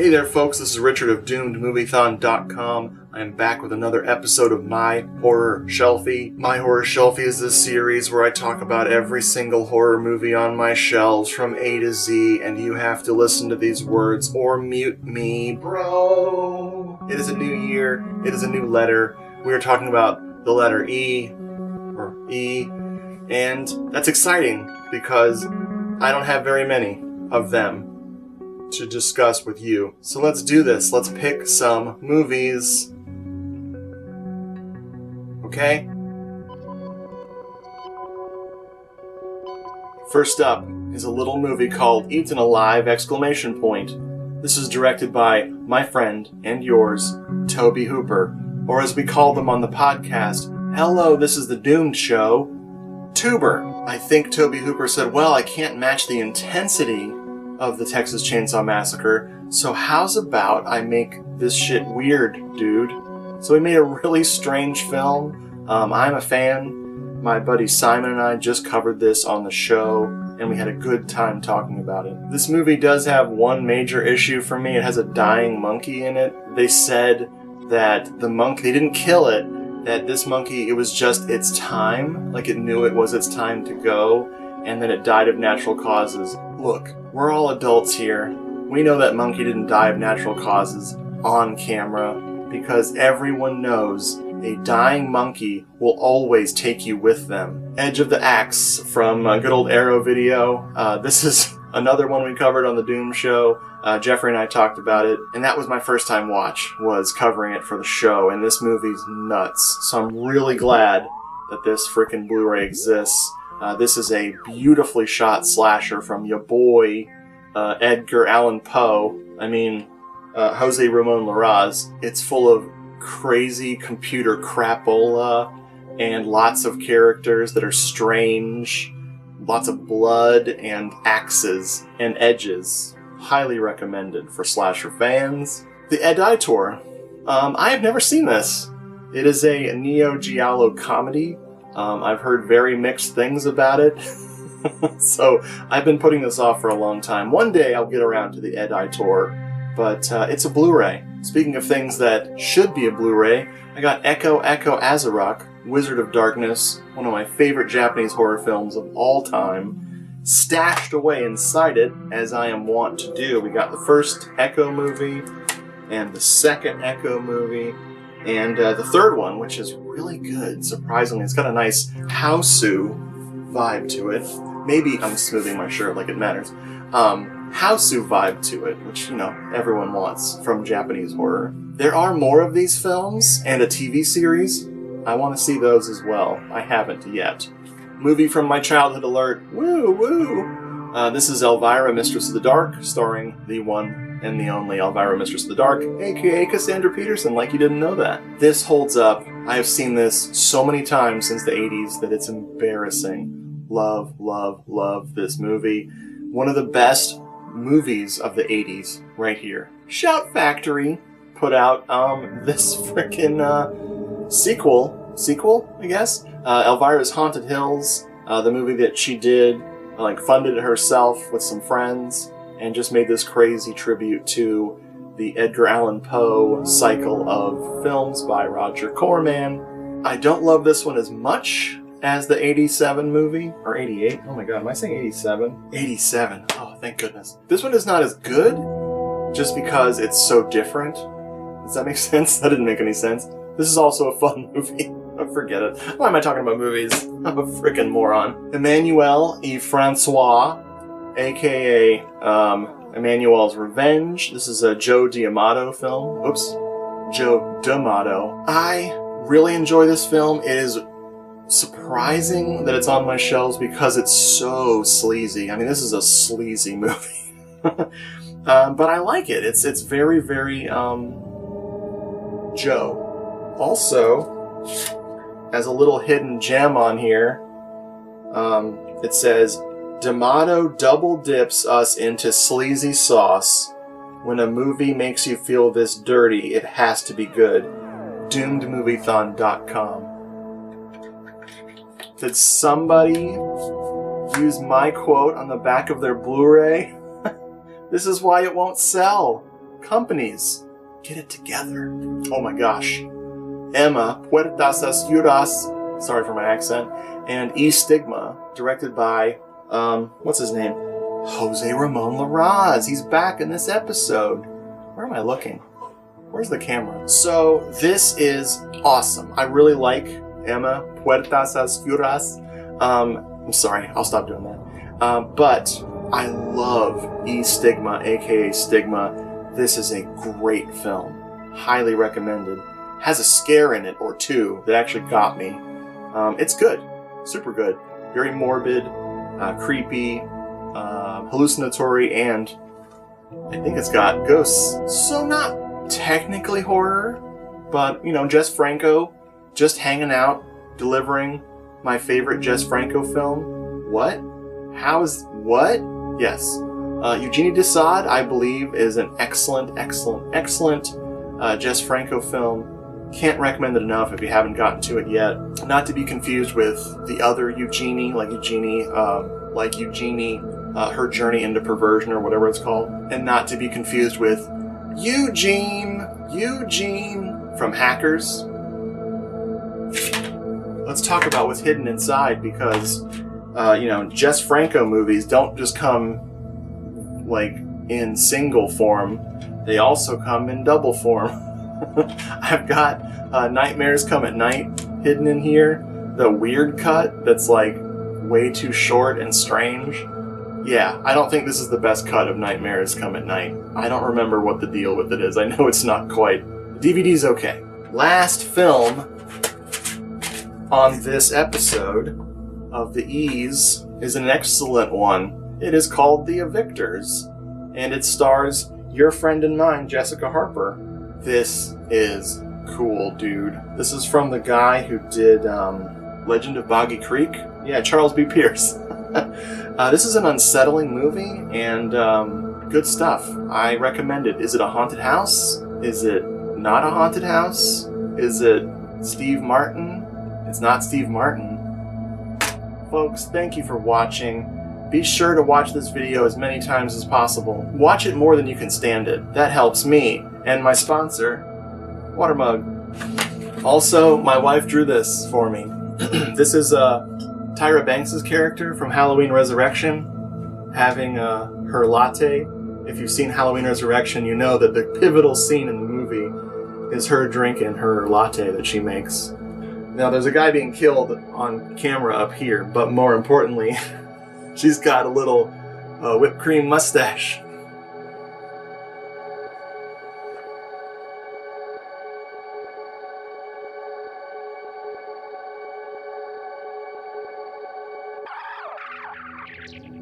Hey there folks, this is Richard of DoomedMovieThon.com. I am back with another episode of My Horror Shelfie. My Horror Shelfie is this series where I talk about every single horror movie on my shelves from A to Z, and you have to listen to these words or mute me, bro. It is a new year, it is a new letter. We are talking about the letter E, and that's exciting because I don't have very many of them to discuss with you. So let's do this. Let's pick some movies. Okay? First up is a little movie called Eaten Alive! This is directed by my friend and yours, Toby Hooper, or as we call them on the podcast, hello, this is the Doomed Show, Tuber. I think Toby Hooper said, well, I can't match the intensity of the Texas Chainsaw Massacre, so how's about I make this shit weird, dude? So we made a really strange film. I'm a fan. My buddy Simon and I just covered this on the show, and we had a good time talking about it. This movie does have one major issue for me. It has a dying monkey in it. They said that the monkey, they didn't kill it, that this monkey, it was just its time, like it knew it was its time to go, and then it died of natural causes. Look, we're all adults here. We know that monkey didn't die of natural causes on camera because everyone knows a dying monkey will always take you with them. Edge of the Axe from a good old Arrow video. This is another one we covered on the Doom Show. Jeffrey and I talked about it, and that was my first time watch, was covering it for the show, and this movie's nuts. So I'm really glad that this frickin' Blu-ray exists. This is a beautifully shot slasher from your boy, Edgar Allan Poe. Jose Ramon Larraz. It's full of crazy computer crapola and lots of characters that are strange, lots of blood and axes and edges. Highly recommended for slasher fans. The Evictors. I have never seen this. It is a Neo Giallo comedy. I've heard very mixed things about it, so I've been putting this off for a long time. One day I'll get around to the Evictors, but it's a Blu-ray. Speaking of things that should be a Blu-ray, I got Echo Azarok, Wizard of Darkness, one of my favorite Japanese horror films of all time, stashed away inside it, as I am wont to do. We got the first Echo movie, and the second Echo movie, and the third one, which is really good, surprisingly. It's got a nice Houseu vibe to it. Maybe I'm smoothing my shirt like it matters. Houseu vibe to it, which, everyone wants from Japanese horror. There are more of these films and a TV series. I want to see those as well. I haven't yet. Movie from my childhood alert. Woo, woo! This is Elvira, Mistress of the Dark, starring the one and the only Elvira, Mistress of the Dark, aka Cassandra Peterson, like you didn't know that. This holds up. I have seen this so many times since the 80s that it's embarrassing. Love, love, love this movie. One of the best movies of the 80s, right here. Shout Factory put out this frickin' sequel, I guess? Elvira's Haunted Hills, the movie that she did, funded it herself with some friends, and just made this crazy tribute to the Edgar Allan Poe cycle of films by Roger Corman. I don't love this one as much as the 87 movie, or 88. Oh my god, am I saying 87? 87. Oh, thank goodness. This one is not as good, just because it's so different. Does that make sense? That didn't make any sense. This is also a fun movie. Forget it. Why am I talking about movies? I'm a freaking moron. Emmanuel et Francois, aka Emmanuel's Revenge. This is a Joe D'Amato film. Oops. Joe D'Amato. I really enjoy this film. It is surprising that it's on my shelves because it's so sleazy. This is a sleazy movie. But I like it. It's very, very Joe. Also, as a little hidden gem on here, it says, D'Amato double dips us into sleazy sauce. When a movie makes you feel this dirty, it has to be good. DoomedMovieThon.com. Did somebody use my quote on the back of their Blu-ray? This is why it won't sell. companies. Get it together. Oh my gosh. Emma, Puertas Oscuras, sorry for my accent, and E Stigma, directed by, what's his name? Jose Ramon Larraz. He's back in this episode. Where am I looking? Where's the camera? So, this is awesome. I really like Emma, Puertas Oscuras. I'm sorry, I'll stop doing that. But I love E Stigma, aka Stigma. This is a great film. Highly recommended. Has a scare in it or two that actually got me. It's good. Super good. Very morbid, creepy, hallucinatory, and I think it's got ghosts. So not technically horror, but, you know, Jess Franco just hanging out, delivering my favorite Jess Franco film. What? What? Yes. Eugenie Desaad, I believe, is an excellent Jess Franco film. Can't recommend it enough if you haven't gotten to it yet. Not to be confused with the other Eugenie, Her Journey into Perversion or whatever it's called. And not to be confused with Eugene from Hackers. Let's talk about what's hidden inside, because, Jess Franco movies don't just come, in single form. They also come in double form. I've got Nightmares Come at Night hidden in here. The weird cut that's, way too short and strange. Yeah, I don't think this is the best cut of Nightmares Come at Night. I don't remember what the deal with it is. I know it's not quite. The DVD's okay. Last film on this episode of The Ease is an excellent one. It is called The Evictors, and it stars your friend and mine, Jessica Harper. This is cool, dude. This is from the guy who did Legend of Boggy Creek. Yeah, Charles B. Pierce. This is an unsettling movie, and good stuff. I recommend it. Is it a haunted house? Is it not a haunted house? Is it Steve Martin? It's not Steve Martin. Folks, thank you for watching. Be sure to watch this video as many times as possible. Watch it more than you can stand it. That helps me and my sponsor, Water Mug. Also, my wife drew this for me. This is Tyra Banks' character from Halloween Resurrection having her latte. If you've seen Halloween Resurrection, you know that the pivotal scene in the movie is her drinking her latte that she makes. Now, there's a guy being killed on camera up here, but more importantly, she's got a little whipped cream mustache.